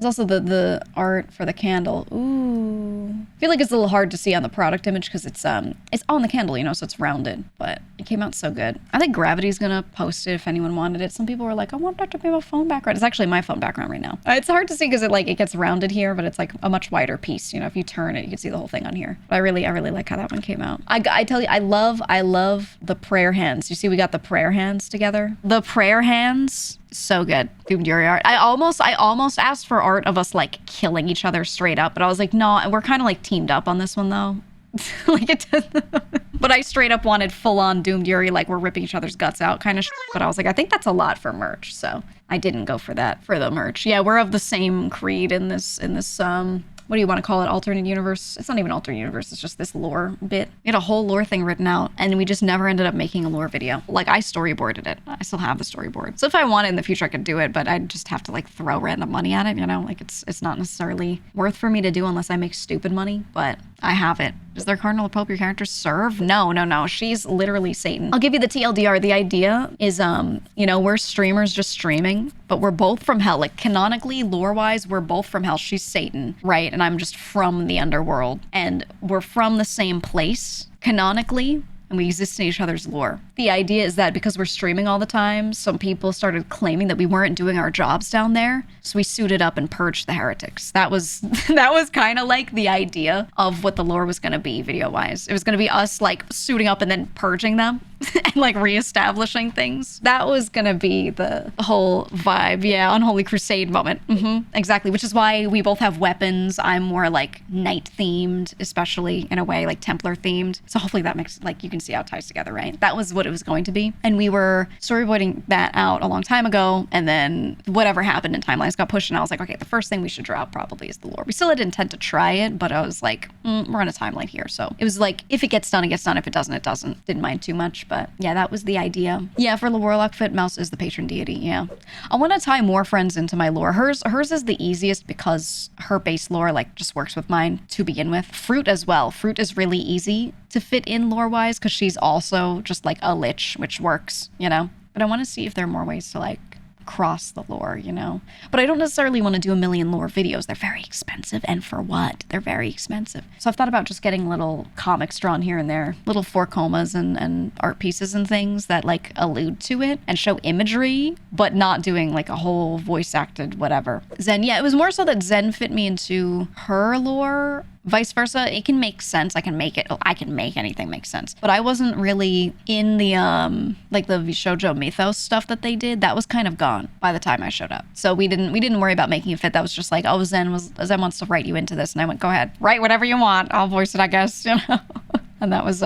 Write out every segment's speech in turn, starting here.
There's also the art for the candle. Ooh. I feel like it's a little hard to see on the product image because it's on the candle, you know, so it's rounded, but it came out so good. I think Gravity's gonna post it if anyone wanted it. Some people were like, I want that to be my phone background. It's actually my phone background right now. It's hard to see because it gets rounded here, but it's like a much wider piece. You know, if you turn it, you can see the whole thing on here. But I really like how that one came out. I tell you, I love the prayer hands. You see, we got the prayer hands together. The prayer hands, so good. Yuri art. I almost asked for art of us like killing each other straight up, but I was like, no, and we're kind of like teamed up on this one though. Like it does. But I straight up wanted full-on Doomed Yuri, like we're ripping each other's guts out kind of shit. But I was like, I think that's a lot for merch, so I didn't go for that for the merch. Yeah, we're of the same creed in this what do you want to call it? Alternate universe? It's not even alternate universe. It's just this lore bit. We had a whole lore thing written out and we just never ended up making a lore video. Like I storyboarded it. I still have the storyboard. So if I wanted in the future, I could do it, but I'd just have to like throw random money at it, you know? Like it's not necessarily worth for me to do unless I make stupid money, but I have it. Does their cardinal pope your character serve? No. She's literally Satan. I'll give you the TLDR. The idea is, you know, we're streamers just streaming, but we're both from hell. Like canonically, lore-wise, we're both from hell. She's Satan, right? And I'm just from the underworld. And we're from the same place, canonically, and we exist in each other's lore. The idea is that because we're streaming all the time, some people started claiming that we weren't doing our jobs down there. So we suited up and purged the heretics. That was kind of like the idea of what the lore was going to be video-wise. It was going to be us like suiting up and then purging them and like reestablishing things. That was going to be the whole vibe. Yeah, Unholy Crusade moment. Exactly, which is why we both have weapons. I'm more like knight themed, especially in a way, like Templar themed. So hopefully that makes, like, you can see how it ties together, right? That was what it was going to be. And we were storyboarding that out a long time ago. And then whatever happened in timelines got pushed. And I was like, okay, the first thing we should drop probably is the lore. We still had intent to try it, but I was like, we're on a timeline here. So it was like, if it gets done, it gets done. If it doesn't, it doesn't. Didn't mind too much. But yeah, that was the idea. Yeah, for the Warlock Fit, Mouse is the patron deity. Yeah. I want to tie more friends into my lore. Hers is the easiest because her base lore like just works with mine to begin with. Fruit as well. Fruit is really easy to fit in lore-wise because she's also just like a lich, which works, you know? But I want to see if there are more ways to like cross the lore, you know? But I don't necessarily want to do a million lore videos. They're very expensive, and for what? They're very expensive. So I've thought about just getting little comics drawn here and there, little 4 comas and art pieces and things that like allude to it and show imagery, but not doing like a whole voice acted whatever. Zen, yeah, it was more so that Zen fit me into her lore. Vice versa, it can make sense. I can make anything make sense. But I wasn't really in the like the shoujo mythos stuff that they did. That was kind of gone by the time I showed up. So we didn't worry about making it fit. That was just like, oh, Zen wants to write you into this, and I went, go ahead, write whatever you want. I'll voice it, I guess, you know. And that was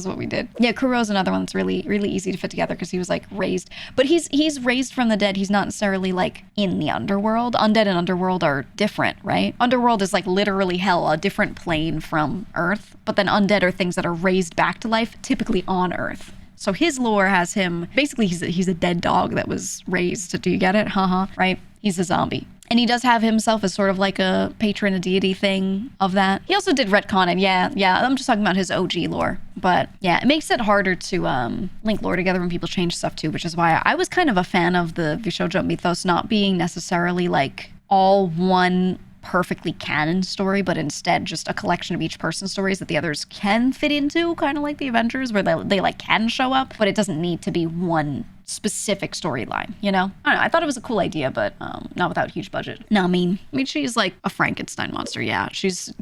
what we did. Yeah, Kuro's another one that's really, really easy to fit together because he was like raised. But he's raised from the dead. He's not necessarily like in the underworld. Undead and underworld are different, right? Underworld is like literally hell, a different plane from Earth. But then undead are things that are raised back to life, typically on Earth. So his lore has him, basically he's a dead dog that was raised to, do you get it? Right? He's a zombie. And he does have himself as sort of like a patron, a deity thing of that. He also did retcon it. Yeah, I'm just talking about his OG lore. But yeah, it makes it harder to link lore together when people change stuff too, which is why I was kind of a fan of the Vishoujo mythos not being necessarily like all one perfectly canon story, but instead just a collection of each person's stories that the others can fit into, kind of like the Avengers, where they like can show up, but it doesn't need to be one specific storyline, you know? I don't know, I thought it was a cool idea, but not without huge budget. No, I mean she's like a Frankenstein monster. Yeah, she's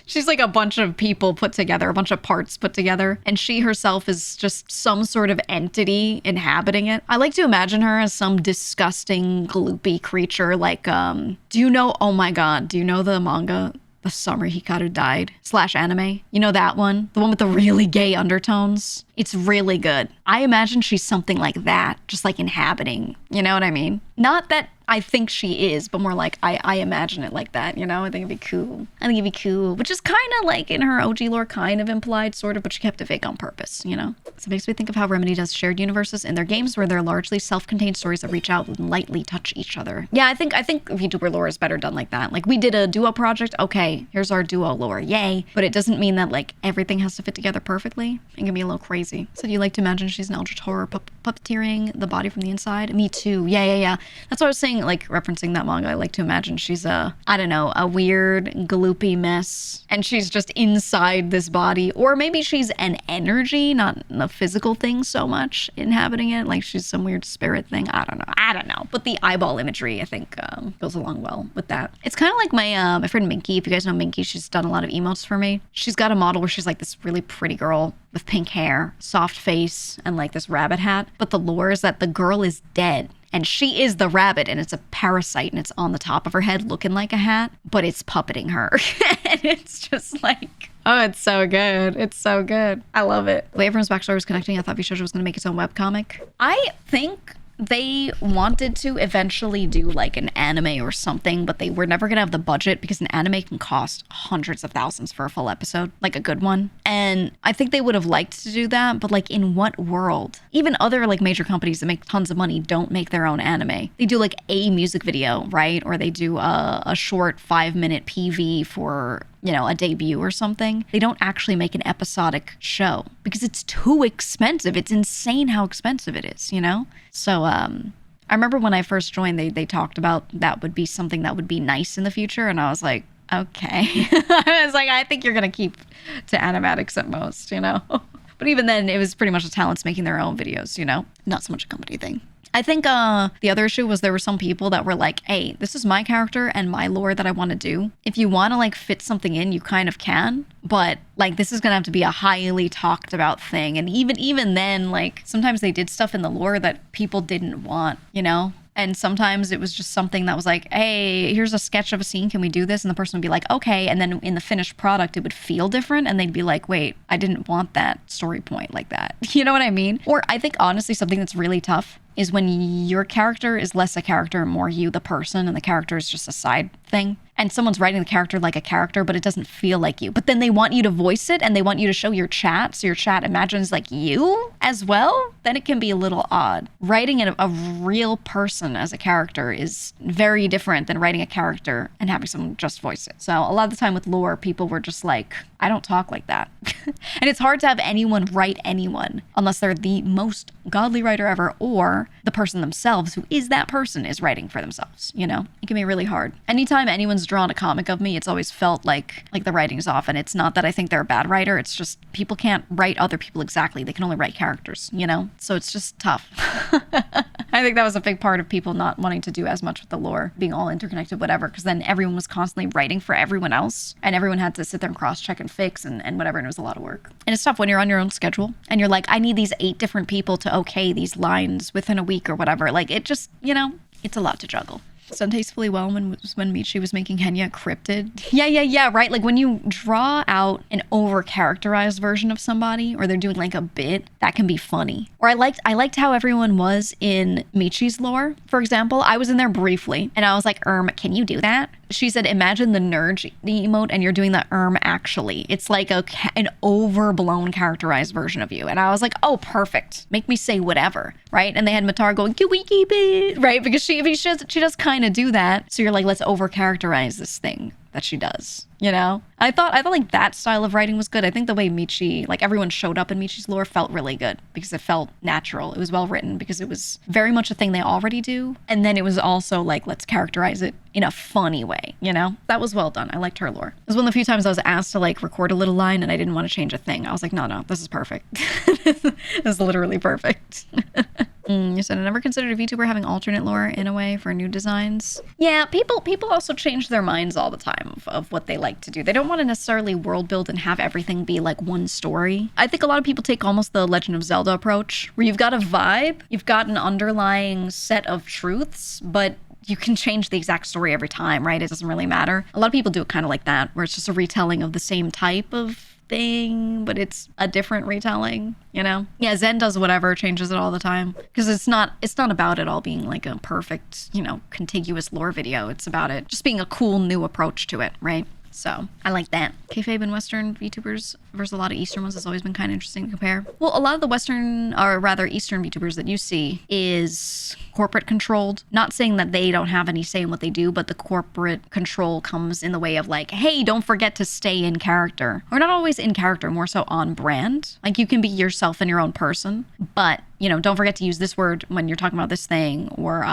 she's like a bunch of people put together, a bunch of parts put together, and she herself is just some sort of entity inhabiting it. I like to imagine her as some disgusting gloopy creature like do you know, oh my god, do you know the manga The Summer Hikaru Died / anime? You know that one? The one with the really gay undertones? It's really good. I imagine she's something like that, just like inhabiting, you know what I mean? Not that I think she is, but more like I imagine it like that, you know? I think it'd be cool. Which is kind of like in her OG lore, kind of implied, sort of, but she kept it vague on purpose, you know? So it makes me think of how Remedy does shared universes in their games where they're largely self-contained stories that reach out and lightly touch each other. Yeah, I think VTuber lore is better done like that. Like we did a duo project, okay, here's our duo lore, yay. But it doesn't mean that like everything has to fit together perfectly. It can be a little crazy crazy. So do you like to imagine she's an eldritch horror puppeteering the body from the inside? Me too. Yeah. That's what I was saying, like referencing that manga. I like to imagine she's a weird gloopy mess and she's just inside this body. Or maybe she's an energy, not a physical thing so much inhabiting it. Like she's some weird spirit thing. I don't know. But the eyeball imagery, I think, goes along well with that. It's kind of like my friend Minky. If you guys know Minky, she's done a lot of emotes for me. She's got a model where she's like this really pretty girl with pink hair, soft face, and like this rabbit hat. But the lore is that the girl is dead. And she is the rabbit, and it's a parasite, and it's on the top of her head looking like a hat, but it's puppeting her. And it's just like, oh, it's so good. It's so good. I love it. The way everyone's backstory was connecting, I thought VTuber was going to make its own webcomic. I think they wanted to eventually do like an anime or something, but they were never gonna have the budget because an anime can cost hundreds of thousands for a full episode, like a good one. And I think they would have liked to do that, but like in what world? Even other like major companies that make tons of money don't make their own anime. They do like a music video, right? Or they do a short 5-minute PV for, you know, a debut or something. They don't actually make an episodic show because it's too expensive. It's insane how expensive it is, you know? So I remember when I first joined, they talked about that would be something that would be nice in the future. And I was like, okay. I was like, I think you're going to keep to animatics at most, you know? But even then, it was pretty much the talents making their own videos, you know? Not so much a company thing. I think the other issue was there were some people that were like, hey, this is my character and my lore that I want to do. If you want to like fit something in, you kind of can. But like this is going to have to be a highly talked about thing. And even then, like sometimes they did stuff in the lore that people didn't want, you know? And sometimes it was just something that was like, hey, here's a sketch of a scene. Can we do this? And the person would be like, okay. And then in the finished product, it would feel different. And they'd be like, wait, I didn't want that story point like that. You know what I mean? Or I think honestly, something that's really tough is when your character is less a character and more you, the person, and the character is just a side thing. And someone's writing the character like a character, but it doesn't feel like you. But then they want you to voice it and they want you to show your chat. So your chat imagines like you as well. Then it can be a little odd. Writing a real person as a character is very different than writing a character and having someone just voice it. So a lot of the time with lore, people were just like, I don't talk like that. And it's hard to have anyone write anyone unless they're the most godly writer ever or the person themselves who is that person is writing for themselves, you know? It can be really hard. Anytime anyone's drawn a comic of me, it's always felt like the writing's off. And it's not that I think they're a bad writer. It's just people can't write other people exactly. They can only write characters, you know? So it's just tough. I think that was a big part of people not wanting to do as much with the lore, being all interconnected, whatever, because then everyone was constantly writing for everyone else and everyone had to sit there and cross-check and fix and whatever, and it was a lot of work. And it's tough when you're on your own schedule and you're like, I need these 8 different people to okay these lines within a week or whatever. Like it just, you know, it's a lot to juggle. It's done tastefully well when Michi was making Henya cryptid. Yeah, right? Like when you draw out an over-characterized version of somebody or they're doing like a bit, that can be funny. Or I liked how everyone was in Michi's lore. For example, I was in there briefly and I was like, can you do that? She said, imagine the nerd emote and you're doing the actually. It's like an overblown characterized version of you. And I was like, oh, perfect. Make me say whatever, right? And they had Matar going, can we keep it? Right? Because she does kind of do that. So you're like, let's over-characterize this thing that she does, you know? I thought like that style of writing was good. I think the way Michi, like everyone showed up in Michi's lore felt really good because it felt natural. It was well written because it was very much a thing they already do. And then it was also like, let's characterize it in a funny way, you know? That was well done. I liked her lore. It was one of the few times I was asked to like record a little line and I didn't want to change a thing. I was like, no, this is perfect. This is literally perfect. You said I never considered a VTuber having alternate lore in a way for new designs. Yeah, people also change their minds all the time of what they like to do. They don't want to necessarily world build and have everything be like one story. I think a lot of people take almost the Legend of Zelda approach, where you've got a vibe, you've got an underlying set of truths, but you can change the exact story every time, right? It doesn't really matter. A lot of people do it kind of like that, where it's just a retelling of the same type of thing, but it's a different retelling, you know? Yeah, Zen does whatever, changes it all the time. Because it's not about it all being like a perfect, you know, contiguous lore video. It's about it just being a cool new approach to it, right? So I like that. Kayfabe and Western VTubers versus a lot of Eastern ones has always been kind of interesting to compare. Well, a lot of the Western, or rather Eastern VTubers that you see is corporate controlled. Not saying that they don't have any say in what they do, but the corporate control comes in the way of like, hey, don't forget to stay in character. Or not always in character, more so on brand. Like you can be yourself and your own person, but you know, don't forget to use this word when you're talking about this thing, or,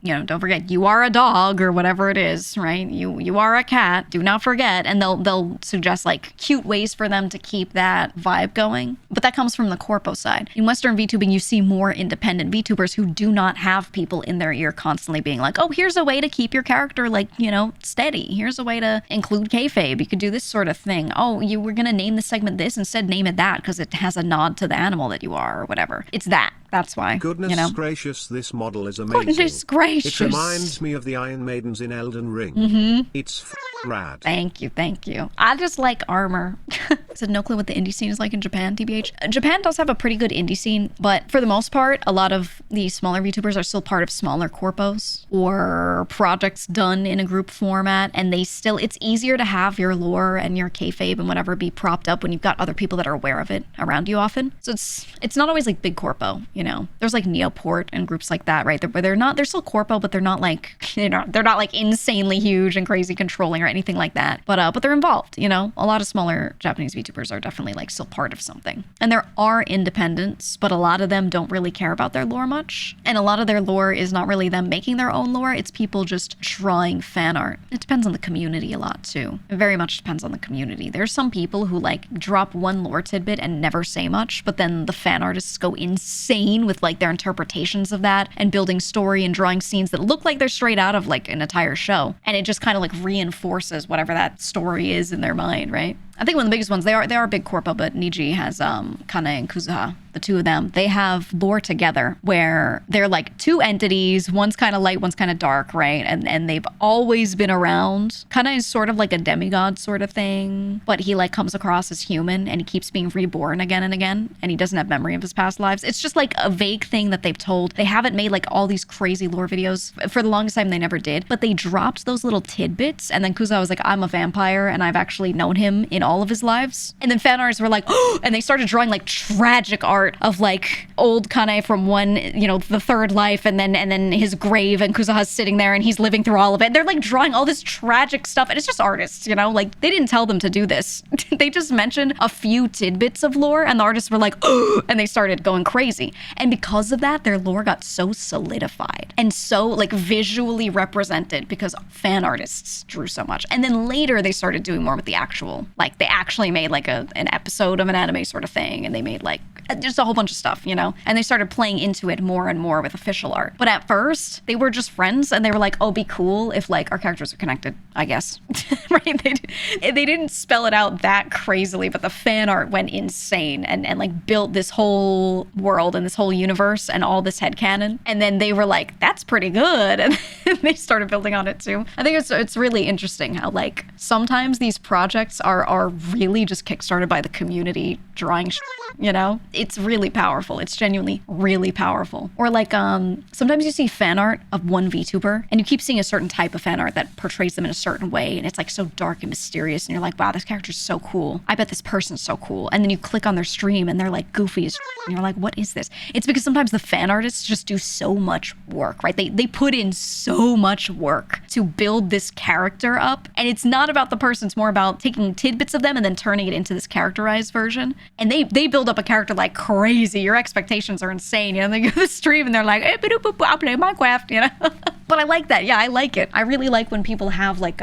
you know, don't forget you are a dog or whatever it is, right? You are a cat. Do not forget. And they'll suggest like cute ways for them to keep that vibe going. But that comes from the corpo side. In Western VTubing, you see more independent VTubers who do not have people in their ear constantly being like, oh, here's a way to keep your character like, you know, steady. Here's a way to include kayfabe. You could do this sort of thing. Oh, you were going to name the segment this, instead name it that because it has a nod to the animal that you are or whatever. It's that. That's why. Goodness, you know? gracious, this model is amazing. Goodness gracious. It reminds me of the Iron Maidens in Elden Ring. It's rad. Thank you. I just like armor. I said no clue what the indie scene is like in Japan, TBH. Japan does have a pretty good indie scene, but for the most part, a lot of the smaller VTubers are still part of smaller corpos or projects done in a group format, and it's easier to have your lore and your kayfabe and whatever be propped up when you've got other people that are aware of it around you often. So it's not always like big corpo, you know. There's like Neoport and groups like that, right? They're still corpo, but they're not like, you know, they're not like insanely huge and crazy controlling or anything like that. But they're involved, you know. A lot of smaller Japanese VTubers are definitely like still part of something. And there are independents, but a lot of them don't really care about their lore much. And a lot of their lore is not really them making their own lore. It's people just drawing fan art. It depends on the community a lot too. It very much depends on the community. There's some people who like drop one lore tidbit and never say much, but then the fan artists go insane with like their interpretations of that and building story and drawing scenes that look like they're straight out of like an entire show. And it just kind of like reinforces whatever that story is in their mind, right? I think one of the biggest ones, they are big corpo, but Niji has Kane and Kuzuha, the two of them. They have lore together where they're like two entities. One's kind of light, one's kind of dark, right? And they've always been around. Kane is sort of like a demigod sort of thing, but he like comes across as human and he keeps being reborn again and again, and he doesn't have memory of his past lives. It's just like a vague thing that they've told. They haven't made like all these crazy lore videos. For the longest time, they never did, but they dropped those little tidbits. And then Kuzuha was like, I'm a vampire and I've actually known him in all of his lives. And then fan artists were like, oh, and they started drawing like tragic art of like old Kane from one, you know, the third life, and then his grave, and Kuzuha's sitting there and he's living through all of it. They're like drawing all this tragic stuff, and it's just artists, you know, like they didn't tell them to do this. They just mentioned a few tidbits of lore and the artists were like, oh, and they started going crazy. And because of that, their lore got so solidified and so like visually represented because fan artists drew so much. And then later they started doing more with the actual, like they actually made like an episode of an anime sort of thing, and they made like just a whole bunch of stuff, you know, and they started playing into it more and more with official art. But at first they were just friends, and they were like, oh, be cool if like our characters are connected, I guess. Right? They didn't spell it out that crazily, but the fan art went insane and like built this whole world and this whole universe and all this headcanon. And then they were like, that's pretty good, and they started building on it too. I think it's really interesting how like sometimes these projects are really just kickstarted by the community drawing you know? It's really powerful. It's genuinely really powerful. Or like sometimes you see fan art of one VTuber and you keep seeing a certain type of fan art that portrays them in a certain way, and it's like so dark and mysterious, and you're like, wow, this character's so cool. I bet this person's so cool. And then you click on their stream and they're like goofy as and you're like, what is this? It's because sometimes the fan artists just do so much work, right? They put in so much work to build this character up, and it's not about the person, it's more about taking tidbits of them and then turning it into this characterized version. And they build up a character like crazy. Your expectations are insane, you know? They go to the stream and they're like, hey, I'll play Minecraft, you know? But I like that. Yeah, I like it. I really like when people have like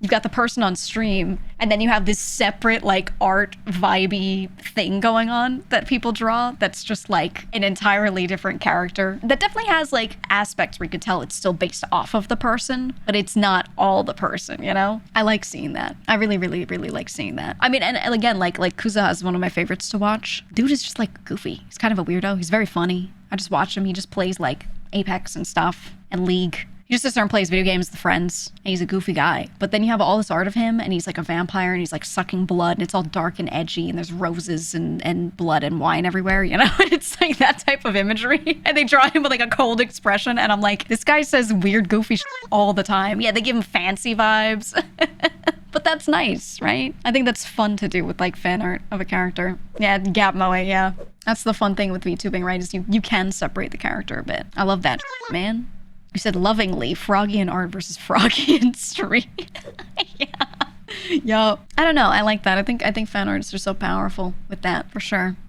you've got the person on stream and then you have this separate like art vibey thing going on that people draw that's just like an entirely different character that definitely has like aspects where you could tell it's still based off of the person, but it's not all the person, you know? I like seeing that. I really, really, really like seeing that. I mean, and again, like Kuzuha is one of my favorites to watch. Dude is just like goofy. He's kind of a weirdo. He's very funny. I just watch him. He just plays like Apex and stuff and League. He just sits there and plays video games with friends, and he's a goofy guy. But then you have all this art of him, and he's like a vampire, and he's like sucking blood, and it's all dark and edgy, and there's roses and blood and wine everywhere, you know? It's like that type of imagery. And they draw him with like a cold expression, and I'm like, this guy says weird, goofy shit all the time. Yeah, they give him fancy vibes. But that's nice, right? I think that's fun to do with like fan art of a character. Yeah, gap moe, yeah. That's the fun thing with VTubing, right? Is you can separate the character a bit. I love that, man. You said lovingly, Froggy in art versus Froggy in stream. Yeah. Yo. I don't know. I like that. I think fan artists are so powerful with that, for sure.